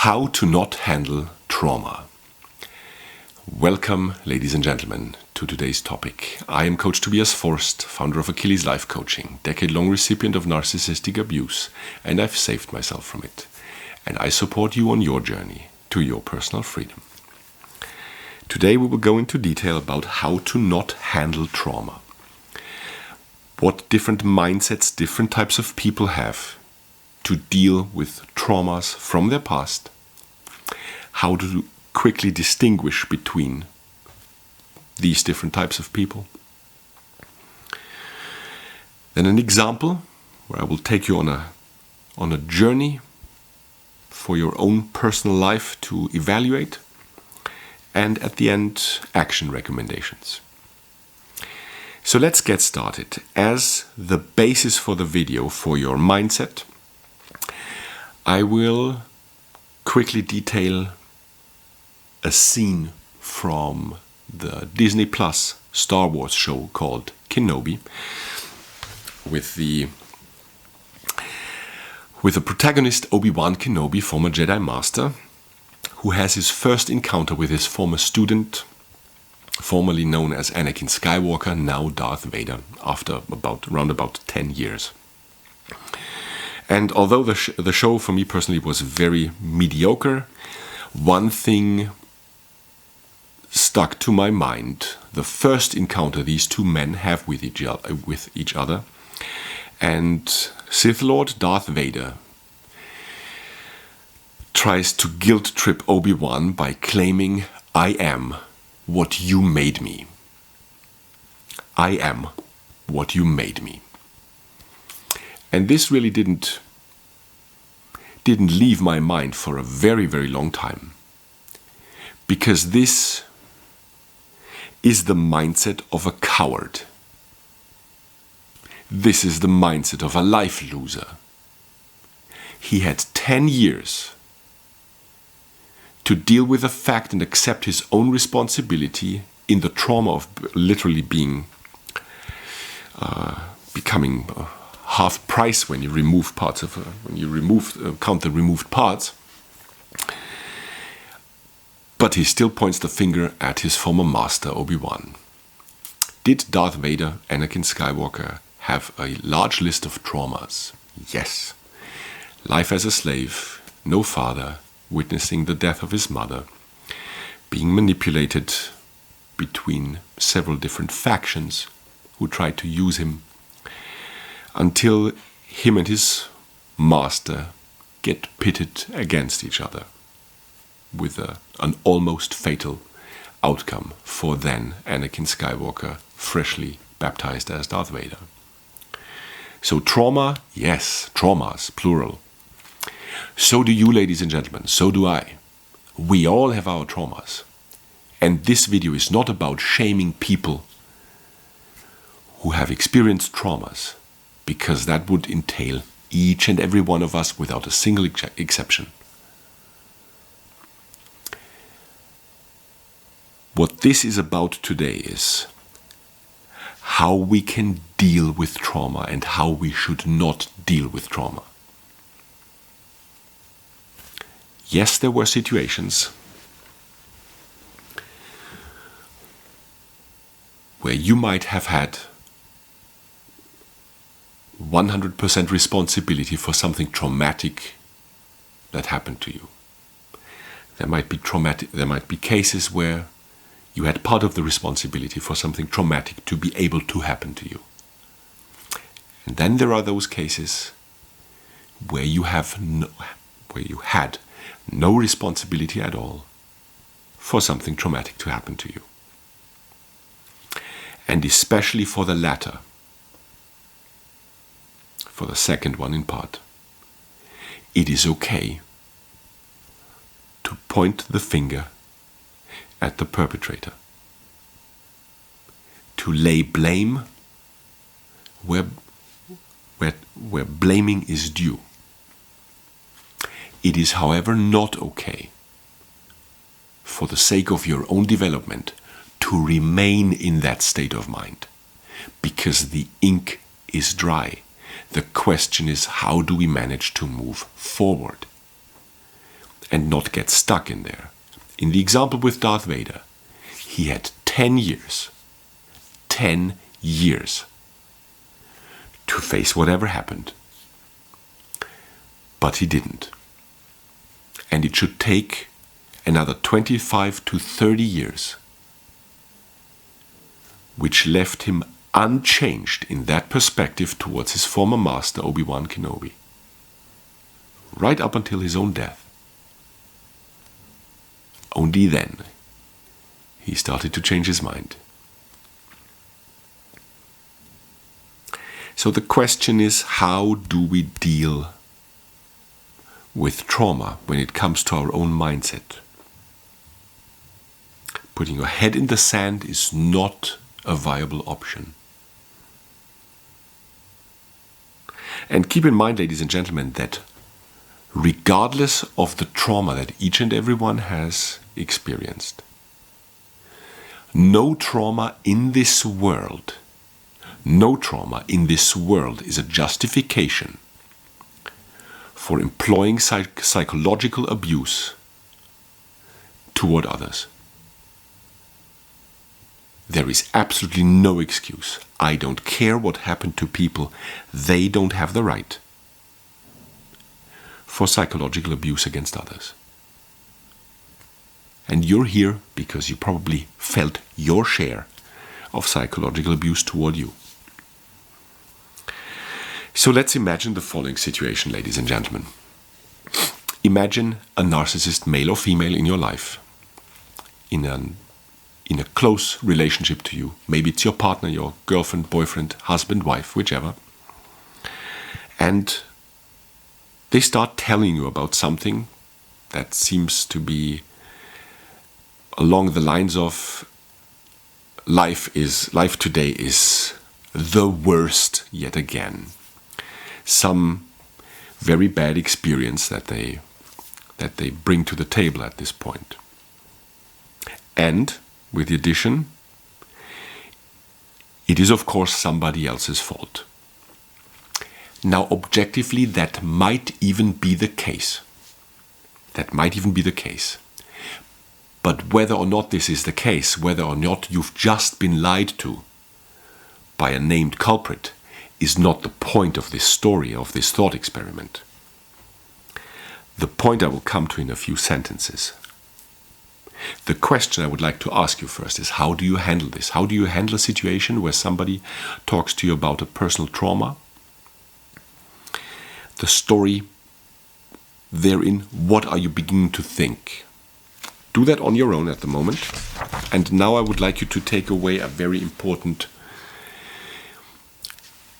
How to not handle trauma. Welcome, ladies and gentlemen, to today's topic. I am Coach Tobias Forst, founder of Achilles Life Coaching, decade-long recipient of narcissistic abuse, and I've saved myself from it. And I support you on your journey to your personal freedom. Today we will go into detail about how to not handle trauma. What different mindsets different types of people have to deal with traumas from their past, how to quickly distinguish between these different types of people. Then an example where I will take you on a journey for your own personal life to evaluate, and at the end, action recommendations. So let's get started. As the basis for the video for your mindset, I will quickly detail a scene from the Disney Plus Star Wars show called Kenobi, with the protagonist Obi-Wan Kenobi, former Jedi Master, who has his first encounter with his former student, formerly known as Anakin Skywalker, now Darth Vader, after around about 10 years. And although the show for me personally was very mediocre, one thing stuck to my mind: the first encounter these two men have with each other. And Sith Lord Darth Vader tries to guilt trip Obi-Wan by claiming, "I am what you made me. I am what you made me." And this really didn't leave my mind for a very, very long time. Because this is the mindset of a coward. This is the mindset of a life loser. He had 10 years to deal with the fact and accept his own responsibility in the trauma of literally becoming half price when you remove parts of count the removed parts. But he still points the finger at his former master, Obi-Wan. Did Darth Vader, Anakin Skywalker, have a large list of traumas? Yes. Life as a slave, no father, witnessing the death of his mother, being manipulated between several different factions who tried to use him, until him and his master get pitted against each other, with an almost fatal outcome for then Anakin Skywalker, freshly baptized as Darth Vader. So trauma, yes, traumas, plural. So do you, ladies and gentlemen, so do I. We all have our traumas. And this video is not about shaming people who have experienced traumas, because that would entail each and every one of us without a single exception. What this is about today is how we can deal with trauma and how we should not deal with trauma. Yes, there were situations where you might have had 100% responsibility for something traumatic that happened to you. There might be cases where you had part of the responsibility for something traumatic to be able to happen to you. And then there are those cases where you had no responsibility at all for something traumatic to happen to you. And especially for the latter, for the second one in part, it is okay to point the finger at the perpetrator, to lay blame where blaming is due. It is, however, not okay, for the sake of your own development, to remain in that state of mind, because the ink is dry. The question is, how do we manage to move forward? and not get stuck in there. In the example with Darth Vader, he had 10 years to face whatever happened. But he didn't. And it should take another 25 to 30 years, which left him unchanged in that perspective towards his former master, Obi-Wan Kenobi, right up until his own death. Only then he started to change his mind. So the question is, how do we deal with trauma when it comes to our own mindset? Putting your head in the sand is not a viable option. And keep in mind, ladies and gentlemen, that regardless of the trauma that each and every one has experienced, no trauma in this world is a justification for employing psychological abuse toward others. There is absolutely no excuse. I don't care what happened to people. They don't have the right for psychological abuse against others. And you're here because you probably felt your share of psychological abuse toward you. So let's imagine the following situation, ladies and gentlemen. Imagine a narcissist, male or female, in your life, in a close relationship to you. Maybe it's your partner, your girlfriend, boyfriend, husband, wife, whichever. And they start telling you about something that seems to be along the lines of life today is the worst yet again. Some very bad experience that they bring to the table at this point. And with the addition, it is of course somebody else's fault. Now, objectively, that might even be the case. But whether or not this is the case, whether or not you've just been lied to by a named culprit, is not the point of this story, of this thought experiment. The point I will come to in a few sentences. The question I would like to ask you first is, how do you handle this? How do you handle a situation where somebody talks to you about a personal trauma? The story therein, what are you beginning to think? Do that on your own at the moment. And now I would like you to take away a very important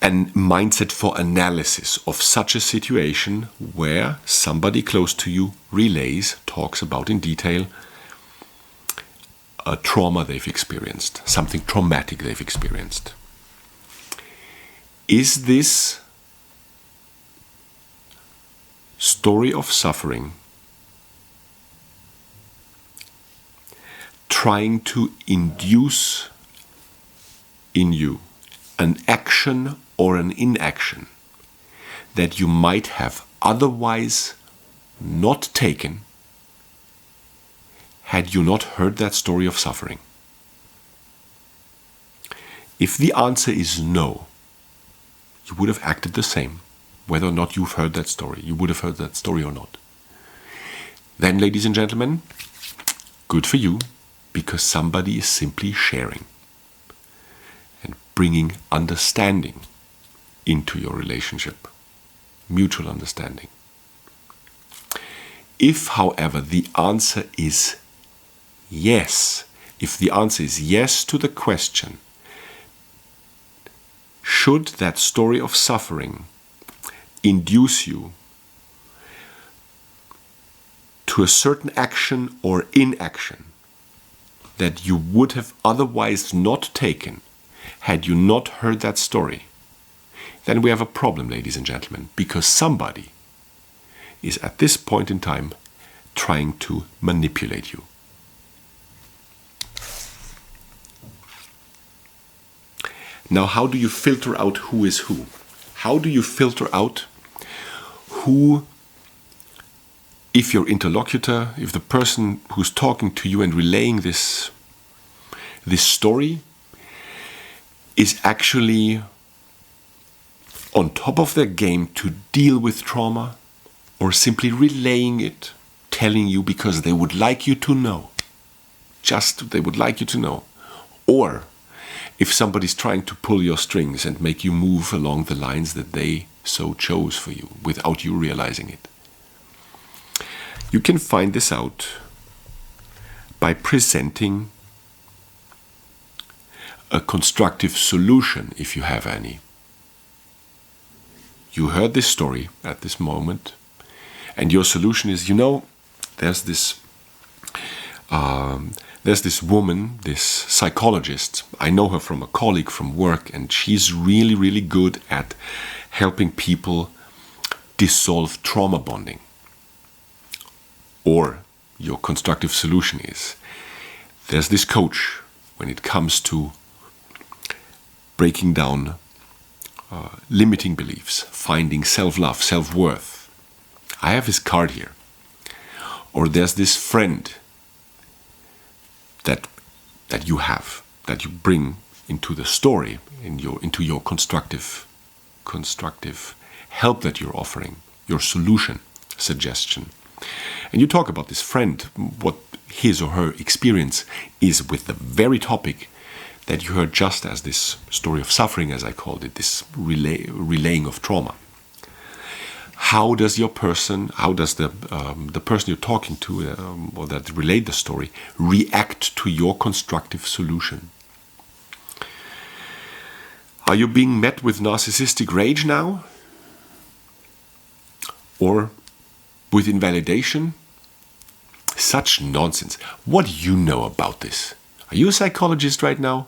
mindset for analysis of such a situation where somebody close to you talks about in detail a trauma they've experienced, something traumatic they've experienced. Is this story of suffering trying to induce in you an action or an inaction that you might have otherwise not taken had you not heard that story of suffering? If the answer is no, you would have acted the same, whether or not you've heard that story. You would have heard that story or not. Then, ladies and gentlemen, good for you, because somebody is simply sharing and bringing understanding into your relationship, mutual understanding. If, however, the answer is yes, if the answer is yes to the question, should that story of suffering induce you to a certain action or inaction that you would have otherwise not taken had you not heard that story, then we have a problem, ladies and gentlemen, because somebody is at this point in time trying to manipulate you. Now, how do you filter out who is who? How do you filter out who if your interlocutor, if the person who's talking to you and relaying this story is actually on top of their game to deal with trauma, or simply relaying it, telling you because they would like you to know. Just they would like you to know. Or if somebody's trying to pull your strings and make you move along the lines that they so chose for you without you realizing it. You can find this out by presenting a constructive solution, if you have any. You heard this story at this moment, and your solution is, there's this woman, this psychologist. I know her from a colleague from work, and she's really, really good at helping people dissolve trauma bonding. Or your constructive solution is, there's this coach when it comes to breaking down limiting beliefs, finding self-love, self-worth. I have his card here. Or there's this friend that you have, that you bring into the story, into your constructive help that you're offering, your solution, suggestion. And you talk about this friend, what his or her experience is with the very topic that you heard just as this story of suffering, as I called it, this relaying of trauma. How does the person you're talking to, or that relayed the story, react to your constructive solution? Are you being met with narcissistic rage now? Or with invalidation? Such nonsense. What do you know about this? Are you a psychologist right now?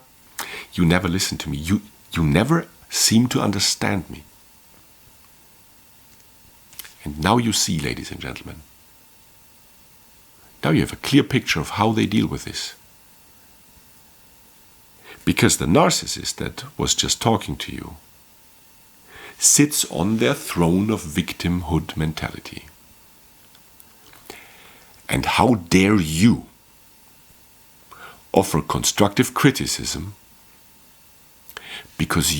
You never listen to me. You never seem to understand me. And now you see, ladies and gentlemen. Now you have a clear picture of how they deal with this. Because the narcissist that was just talking to you sits on their throne of victimhood mentality. And how dare you offer constructive criticism, because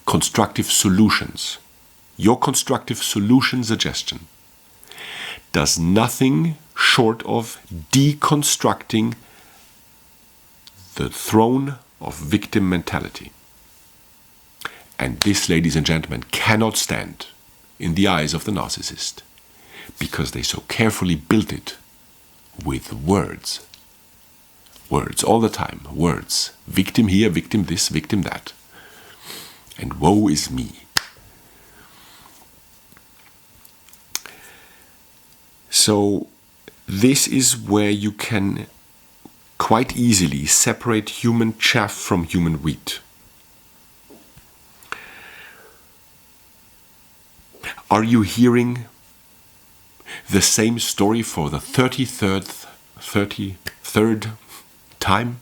constructive solutions, your constructive solution suggestion does nothing short of deconstructing the throne of victim mentality. And this, ladies and gentlemen, cannot stand in the eyes of the narcissist, because they so carefully built it with words. Words all the time, words. Victim here, victim this, victim that. And woe is me. So this is where you can quite easily separate human chaff from human wheat. Are you hearing the same story for the 33rd time?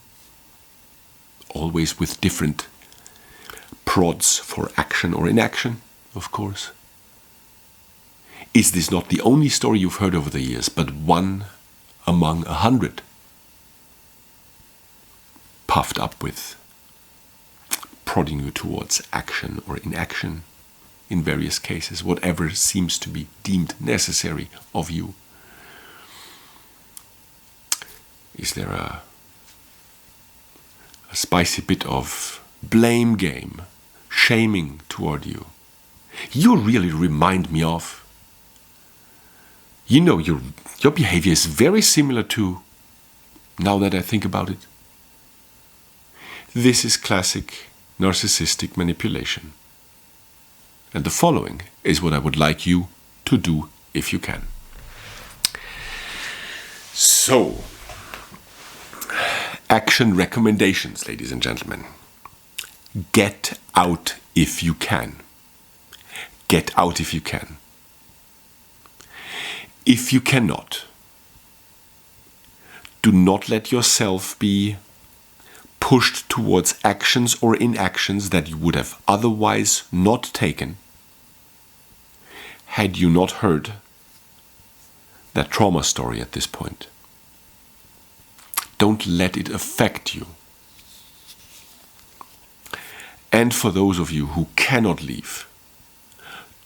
Always with different prods for action or inaction, of course. Is this not the only story you've heard over the years, but one among 100? Puffed up with prodding you towards action or inaction in various cases, whatever seems to be deemed necessary of you. Is there a spicy bit of blame game, shaming toward you? You really remind me of. You know, your behavior is very similar to, now that I think about it. This is classic narcissistic manipulation. And the following is what I would like you to do if you can. So, action recommendations, ladies and gentlemen. Get out if you can. Get out if you can. If you cannot, do not let yourself be pushed towards actions or inactions that you would have otherwise not taken had you not heard that trauma story at this point. Don't let it affect you. And for those of you who cannot leave,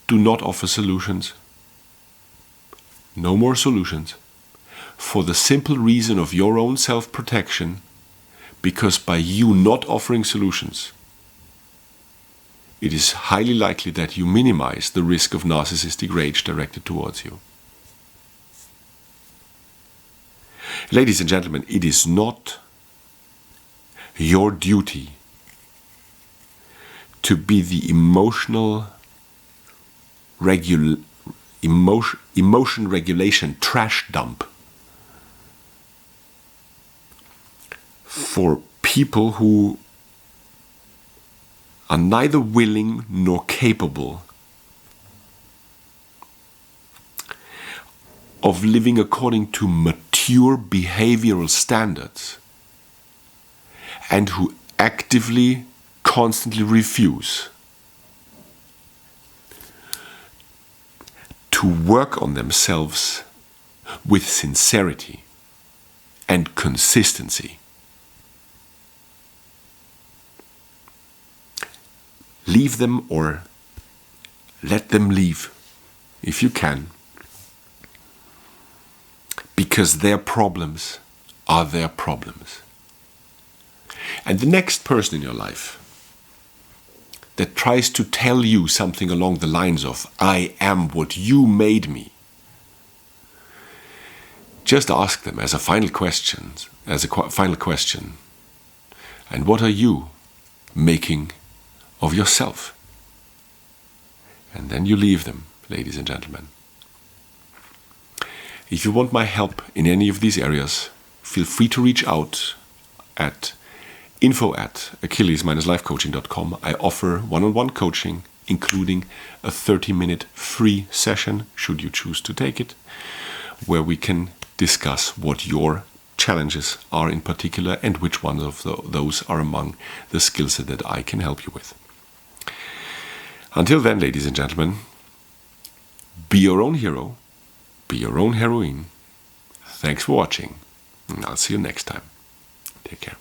do not offer solutions. No more solutions. For the simple reason of your own self-protection, because by you not offering solutions, it is highly likely that you minimize the risk of narcissistic rage directed towards you. Ladies and gentlemen, it is not your duty to be the emotion regulation trash dump for people who are neither willing nor capable of living according to mature behavioral standards and who actively, constantly refuse to work on themselves with sincerity and consistency. Leave them or let them leave if you can, because their problems are their problems. And the next person in your life that tries to tell you something along the lines of, I am what you made me, just ask them as a final question, and what are you making of yourself? And then you leave them, ladies and gentlemen. If you want my help in any of these areas, feel free to reach out at info@achilles-lifecoaching.com. I offer one-on-one coaching, including a 30-minute free session, should you choose to take it, where we can discuss what your challenges are in particular and which ones of those are among the skill set that I can help you with. Until then, ladies and gentlemen, be your own hero, be your own heroine. Thanks for watching, and I'll see you next time. Take care.